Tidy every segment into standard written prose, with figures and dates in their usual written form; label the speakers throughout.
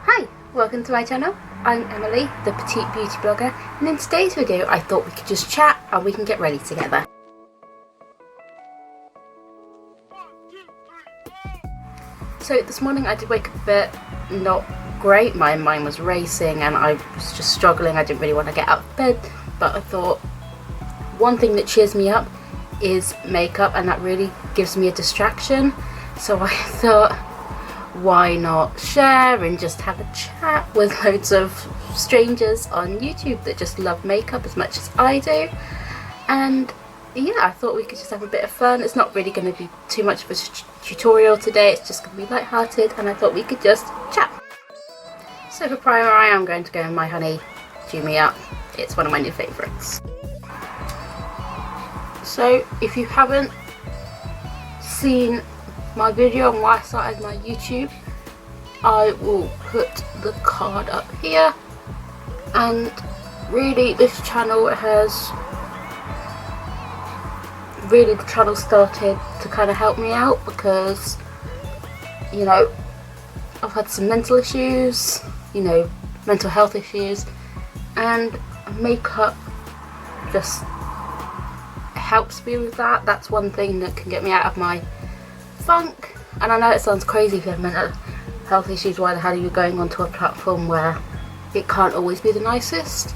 Speaker 1: Hi, welcome to my channel. I'm Emily, the Petite beauty blogger, and in today's video I thought we could just chat and we can get ready together. So this morning I did wake up a bit not great. My mind was racing and I was just struggling. I didn't really want to get out of bed, but I thought one thing that cheers me up is makeup, and that really gives me a distraction. So I thought, why not share and just have a chat with loads of strangers on YouTube that just love makeup as much as I do. And yeah, I thought we could just have a bit of fun. It's not really going to be too much of a tutorial today, it's just going to be light-hearted, and I thought we could just chat. So for primer, I am going to go in my Honey Dew Me Up. It's one of my new favourites. So if you haven't seen my video on why I started my YouTube, I will put the card up here. And really the channel started to kind of help me out because, you know, I've had some mental issues, you know, mental health issues, and makeup just helps me with that. That's one thing that can get me out of my funk. And I know it sounds crazy if you have mental health issues, why the hell are you going onto a platform where it can't always be the nicest?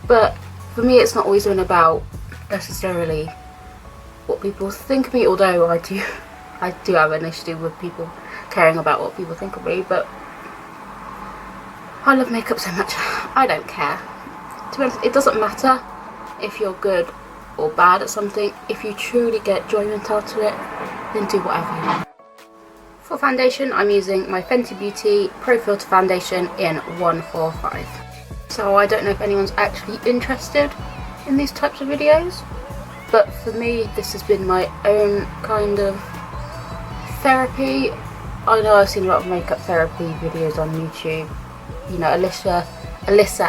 Speaker 1: But for me, it's not always been about necessarily what people think of me, although I do have an issue with people caring about what people think of me. But I love makeup so much, I don't care. To be honest, it doesn't matter if you're good or bad at something. If you truly get enjoyment out of it, then do whatever you want. For foundation, I'm using my Fenty Beauty Pro Filter Foundation in 145. So I don't know if anyone's actually interested in these types of videos, but for me this has been my own kind of therapy. I know I've seen a lot of makeup therapy videos on YouTube. You know, Alyssa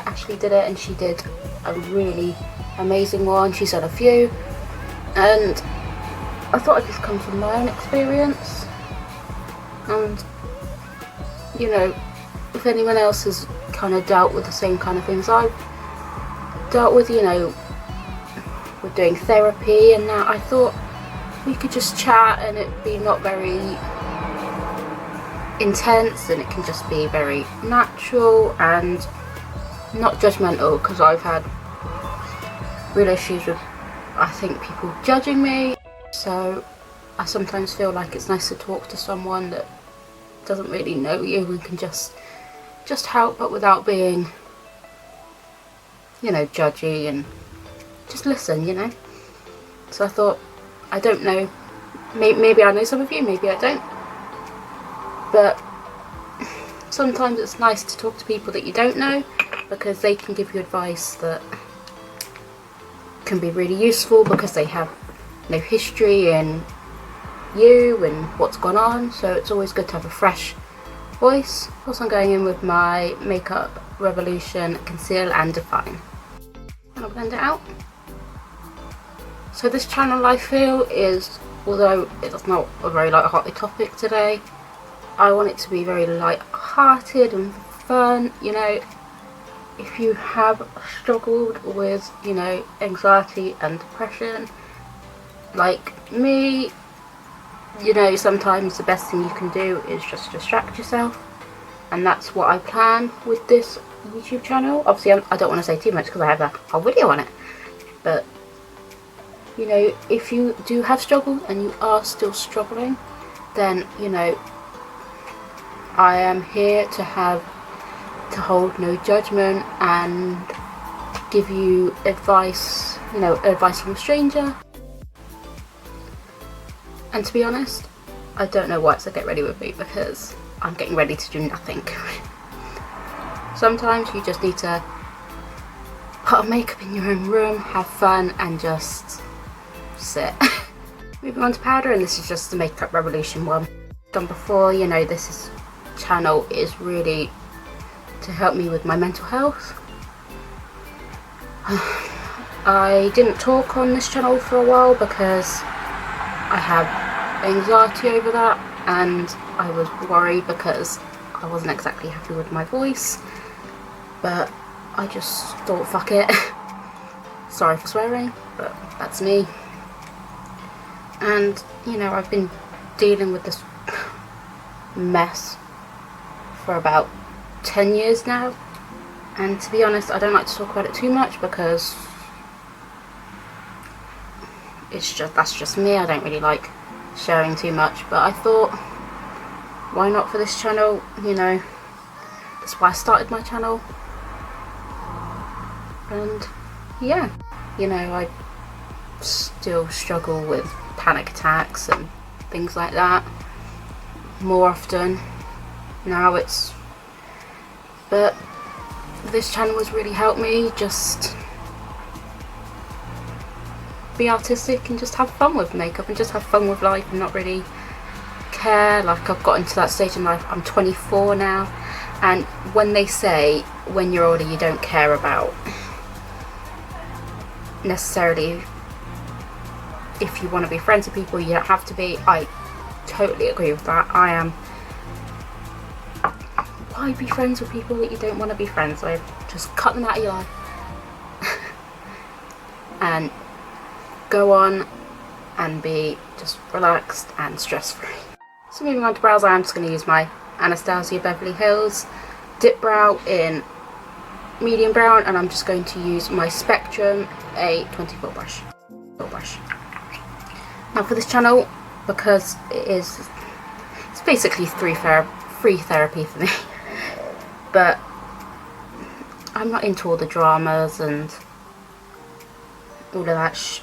Speaker 1: actually did it, and she did a really amazing one. She's done a few, and I thought I'd just come from my own experience. And you know, if anyone else has kind of dealt with the same kind of things I've dealt with, you know, with doing therapy and that, I thought we could just chat and it'd be not very intense, and it can just be very natural and not judgmental, because I've had real issues with, I think, people judging me. So I sometimes feel like it's nice to talk to someone that doesn't really know you and can just help, but without being, you know, judgy, and just listen, you know. So I thought, I don't know, maybe I know some of you, maybe I don't, but sometimes it's nice to talk to people that you don't know, because they can give you advice that can be really useful, because they have no history in you and what's gone on. So it's always good to have a fresh voice. Also, I'm going in with my Makeup Revolution Conceal and Define, and I'll blend it out. So this channel, I feel, is, although it's not a very light-hearted topic today, I want it to be very light-hearted and fun. You know, if you have struggled with, you know, anxiety and depression like me, you know, sometimes the best thing you can do is just distract yourself, and that's what I plan with this YouTube channel. Obviously I don't want to say too much because I have a whole video on it, but you know, if you do have struggled and you are still struggling, then, you know, I am here to hold no judgment and give you advice, you know, advice from a stranger. And to be honest, I don't know why it's a get ready with me, because I'm getting ready to do nothing. Sometimes you just need to put on makeup in your own room, have fun, and just sit. Moving on to powder, and this is just the Makeup Revolution one. Done before, you know, this channel is really to help me with my mental health. I didn't talk on this channel for a while because I have anxiety over that, and I was worried because I wasn't exactly happy with my voice, but I just thought fuck it. Sorry for swearing, but that's me. And you know, I've been dealing with this mess for about 10 years now, and to be honest, I don't like to talk about it too much because that's just me. I don't really like sharing too much, but I thought, why not for this channel? You know, that's why I started my channel. And yeah, you know, I still struggle with panic attacks and things like that more often now. But this channel has really helped me just be artistic and just have fun with makeup and just have fun with life and not really care. Like, I've gotten to that stage in life, I'm 24 now, and when they say when you're older you don't care about necessarily if you want to be friends with people, you don't have to be. I totally agree with that. Why be friends with people that you don't want to be friends with? Just cut them out of your life and go on and be just relaxed and stress free. So moving on to brows, I'm just going to use my Anastasia Beverly Hills Dip Brow in medium brown, and I'm just going to use my Spectrum A24 brush. Now for this channel, because it's basically free therapy for me, but I'm not into all the dramas and all of that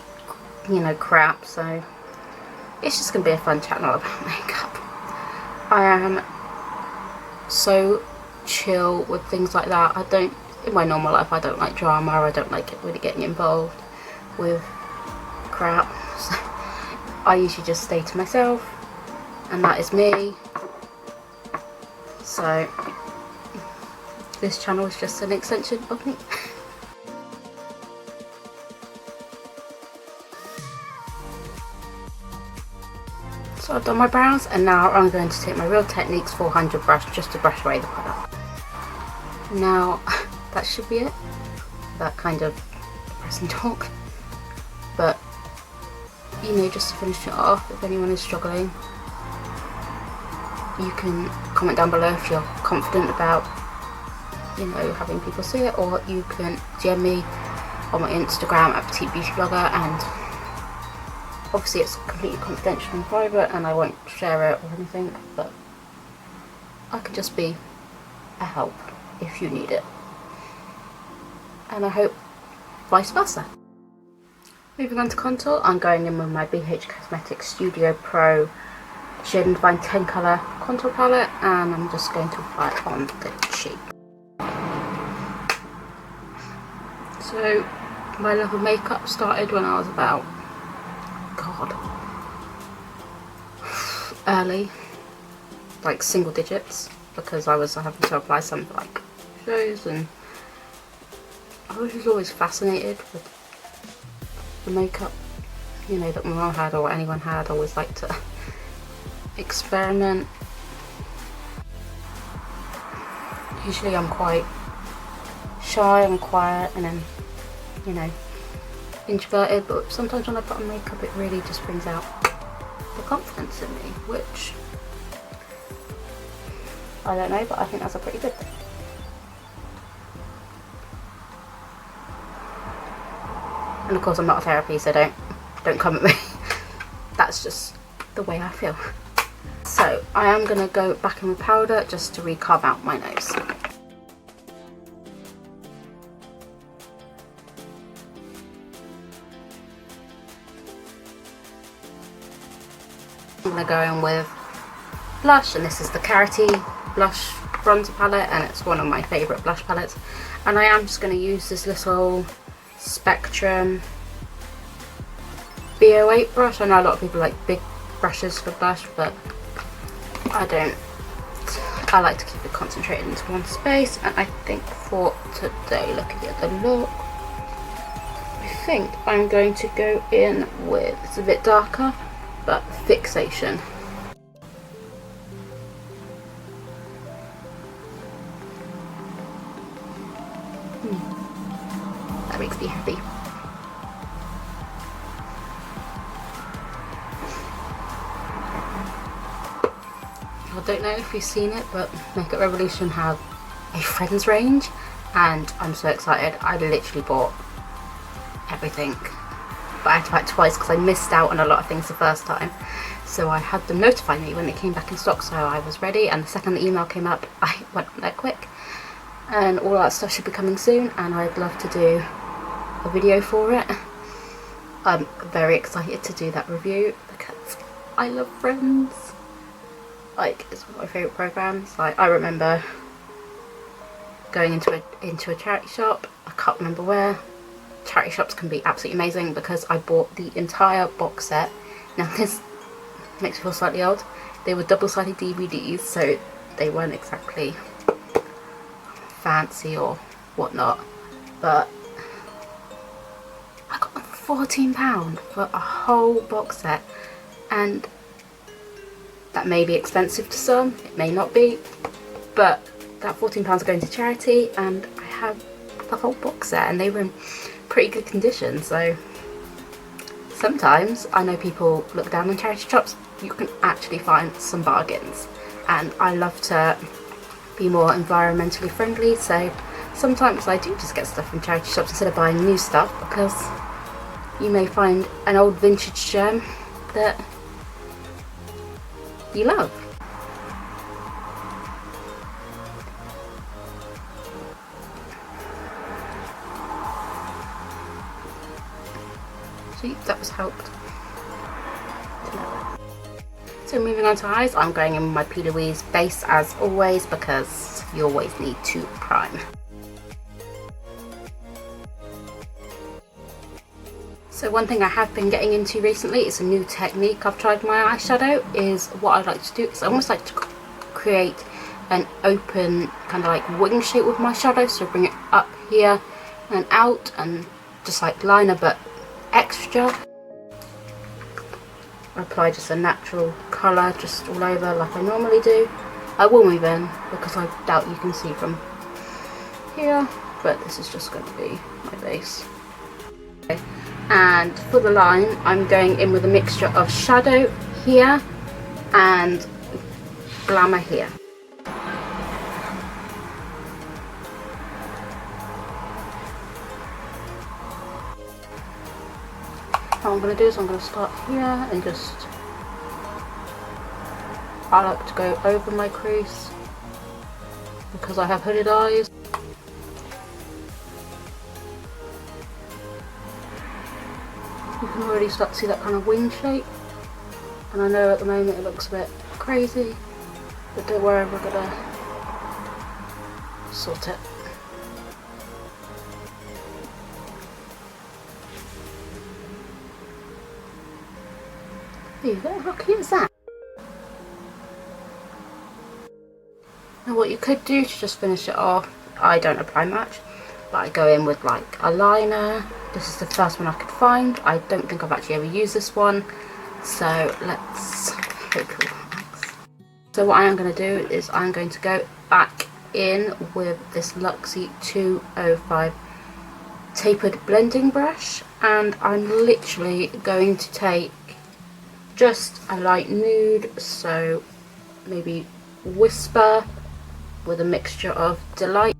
Speaker 1: you know, crap, so it's just gonna be a fun channel about makeup. I am so chill with things like that. In my normal life I don't like drama, I don't like really getting involved with crap, so I usually just stay to myself, and that is me. So this channel is just an extension of me. So I've done my brows, and now I'm going to take my Real Techniques 400 brush just to brush away the product. Now that should be it. That kind of depressing talk, but you know, just to finish it off, if anyone is struggling, you can comment down below if you're confident about, you know, having people see it, or you can DM me on my Instagram at Petite Beauty Blogger, and obviously it's completely confidential and private and I won't share it or anything, but I can just be a help if you need it, and I hope vice versa. Moving on to contour, I'm going in with my BH Cosmetics Studio Pro Shade and Divine 10 colour contour palette, and I'm just going to apply it on the cheek. So my love of makeup started when I was about, early, like single digits, because I was having to apply some like shows, and I was just always fascinated with the makeup, you know, that my mum had or anyone had. I always liked to experiment. Usually I'm quite shy and quiet and then, you know, introverted, but sometimes when I put on makeup it really just brings out the confidence in me, which I don't know, but I think that's a pretty good thing. And of course I'm not a therapy, so don't come at me. That's just the way I feel. So I am going to go back in with powder just to recarve out my nose. I'm going to go in with blush, and this is the Carity blush bronzer palette, and it's one of my favourite blush palettes. And I am just going to use this little Spectrum B08 brush. I know a lot of people like big brushes for blush, but I don't. I like to keep it concentrated into one space, and I think for today, looking at the look, I think I'm going to go in with, it's a bit darker, but Fixation. makes me happy. I don't know if you've seen it, but Makeup Revolution have a friends range, and I'm so excited. I literally bought everything, but I had to buy it twice because I missed out on a lot of things the first time. So I had them notify me when it came back in stock, so I was ready, and the second the email came up, I went on there quick. And all that stuff should be coming soon, and I'd love to do a video for it. I'm very excited to do that review because I love Friends. Like, it's one of my favourite programmes. Like, I remember going into a charity shop, I can't remember where. Charity shops can be absolutely amazing because I bought the entire box set. Now this makes me feel slightly old. They were double-sided DVDs, so they weren't exactly fancy or whatnot, but I got them for £14 for a whole box set, and that may be expensive to some, it may not be, but that £14 are going to charity, and I have the whole box set, and they were in pretty good condition. So sometimes I know people look down on charity shops, you can actually find some bargains, and I love to be more environmentally friendly, so sometimes I do just get stuff from charity shops instead of buying new stuff, because you may find an old vintage gem that you love. See, that was helped. So moving on to eyes, I'm going in with my P. Louise base as always, because you always need to prime. So one thing I have been getting into recently, it's a new technique I've tried my eyeshadow, is what I like to do is I almost like to create an open kind of like wing shape with my shadow, so bring it up here and out, and just like liner but extra. I apply just a natural colour just all over like I normally do. I will move in because I doubt you can see from here, but this is just going to be my base. Okay. And for the line, I'm going in with a mixture of shadow here and glamour here. What I'm going to do is I'm going to start here and just, I like to go over my crease because I have hooded eyes. You can already start to see that kind of wing shape, and I know at the moment it looks a bit crazy, but don't worry, we're going to sort it. There you go, how cute is that? Now what you could do to just finish it off, I don't apply much, but I go in with like a liner. This is the first one I could find. I don't think I've actually ever used this one, so let's hope it works. So what I am going to do is I'm going to go back in with this Luxie 205 tapered blending brush, and I'm literally going to take just a light nude, so maybe Whisper with a mixture of Delight.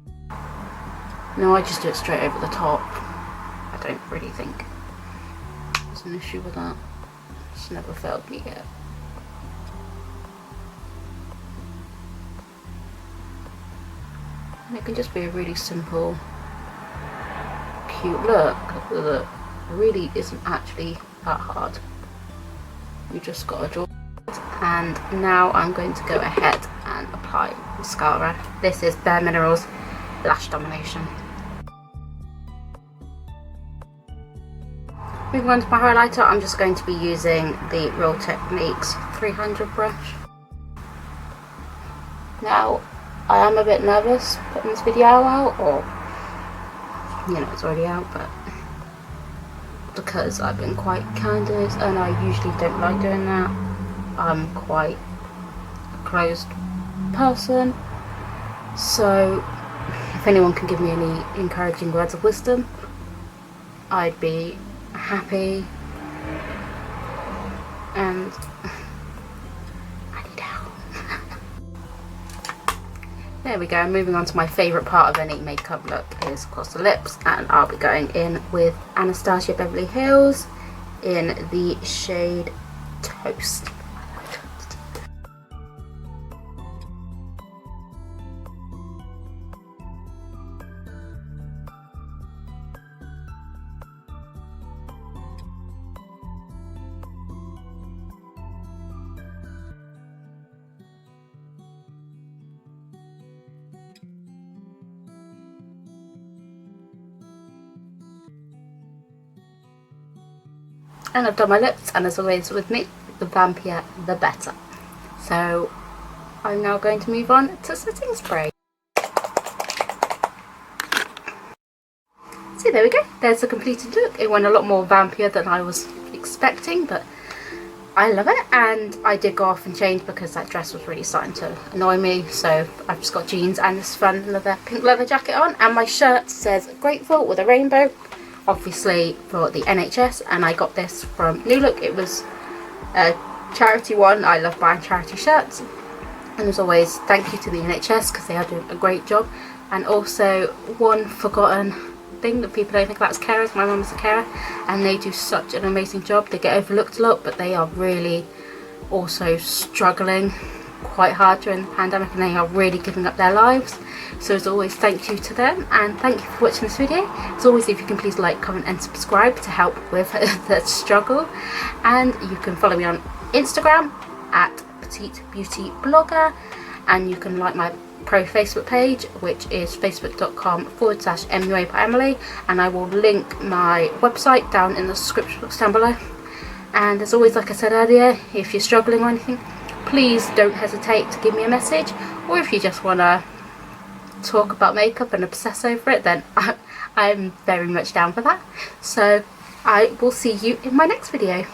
Speaker 1: No, I just do it straight over the top. I don't really think there's an issue with that. It's never failed me yet. And it can just be a really simple, cute look that really isn't actually that hard. You just gotta draw it. And now I'm going to go ahead and apply mascara. This is Bare Minerals Lash Domination. Moving on to my highlighter, I'm just going to be using the Real Techniques 300 brush. Now, I am a bit nervous putting this video out, or, you know, it's already out, but because I've been quite candid, and I usually don't like doing that. I'm quite a closed person, so if anyone can give me any encouraging words of wisdom, I'd be happy, and I need help. There we go. Moving on to my favourite part of any makeup look is, of course, the lips, and I'll be going in with Anastasia Beverly Hills in the shade Toast. And I've done my lips, and as always with me, the vampier the better. So I'm now going to move on to setting spray. So there we go, there's the completed look. It went a lot more vampire than I was expecting, but I love it. And I did go off and change because that dress was really starting to annoy me, so I've just got jeans and this fun leather, pink leather jacket on, and my shirt says Grateful with a rainbow, obviously for the NHS, and I got this from New Look. It was a charity one. I love buying charity shirts, and as always, thank you to the NHS because they are doing a great job. And also, one forgotten thing that people don't think about as carers, my mum is a carer, and they do such an amazing job. They get overlooked a lot, but they are really also struggling quite hard during the pandemic, and they are really giving up their lives. So as always, thank you to them, and thank you for watching this video. As always, if you can please like, comment and subscribe to help with the struggle. And you can follow me on Instagram at Petite Beauty Blogger, and you can like my pro Facebook page, which is facebook.com/MUA by Emily, and I will link my website down in the description box down below. And as always, like I said earlier, if you're struggling or anything, please don't hesitate to give me a message, or if you just want to talk about makeup and obsess over it, then I'm very much down for that. So I will see you in my next video.